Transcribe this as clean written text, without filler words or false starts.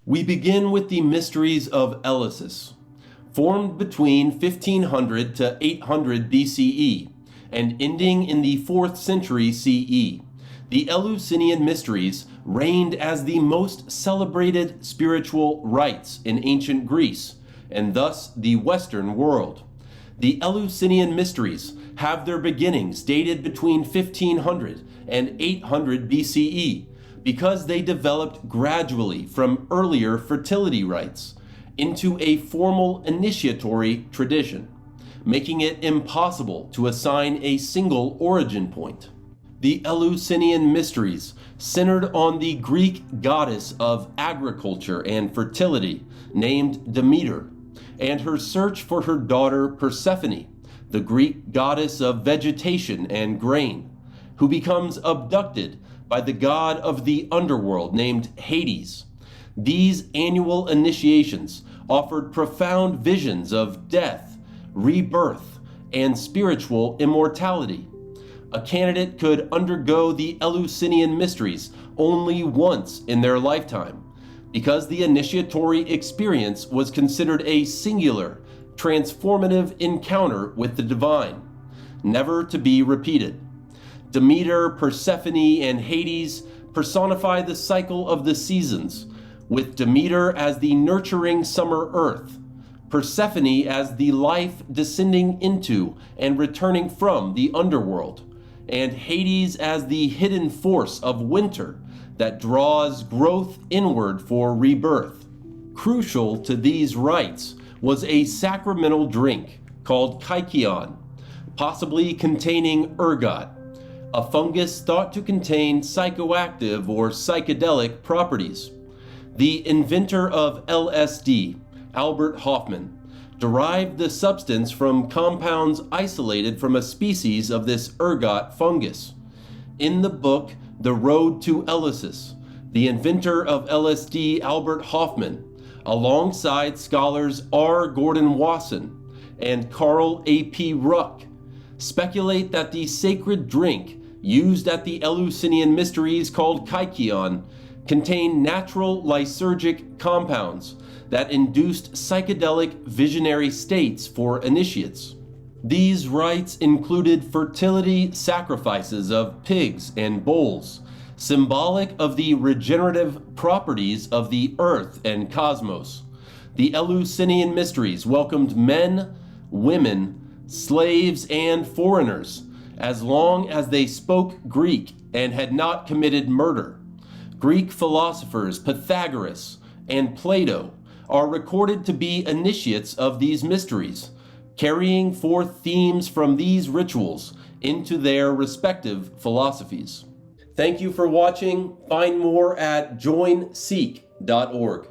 We begin with the mysteries of Eleusis, formed between 1500 to 800 BCE and ending in the 4th century CE. The Eleusinian Mysteries reigned as the most celebrated spiritual rites in ancient Greece, and thus the Western world. The Eleusinian Mysteries have their beginnings dated between 1500 and 800 BCE because they developed gradually from earlier fertility rites into a formal initiatory tradition, making it impossible to assign a single origin point. The Eleusinian Mysteries centered on the Greek goddess of agriculture and fertility named Demeter, and her search for her daughter Persephone, the Greek goddess of vegetation and grain, who becomes abducted by the god of the underworld named Hades. These annual initiations offered profound visions of death, rebirth, and spiritual immortality. A candidate could undergo the Eleusinian Mysteries only once in their lifetime, because the initiatory experience was considered a singular, transformative encounter with the divine, never to be repeated. Demeter, Persephone, and Hades personify the cycle of the seasons, with Demeter as the nurturing summer earth, Persephone as the life descending into and returning from the underworld, and Hades as the hidden force of winter that draws growth inward for rebirth. Crucial to these rites was a sacramental drink called kykeon, possibly containing ergot, a fungus thought to contain psychoactive or psychedelic properties. The inventor of LSD, Albert Hofmann, derived the substance from compounds isolated from a species of this ergot fungus. In the book, The Road to Eleusis, the inventor of LSD, Albert Hofmann, alongside scholars R. Gordon Wasson and Carl A.P. Ruck, speculate that the sacred drink used at the Eleusinian Mysteries called kykeon contained natural lysergic compounds that induced psychedelic visionary states for initiates. These rites included fertility sacrifices of pigs and bulls, symbolic of the regenerative properties of the earth and cosmos. The Eleusinian Mysteries welcomed men, women, slaves, and foreigners, as long as they spoke Greek and had not committed murder. Greek philosophers Pythagoras and Plato are recorded to be initiates of these mysteries, carrying forth themes from these rituals into their respective philosophies. Thank you for watching. Find more at joinseek.org.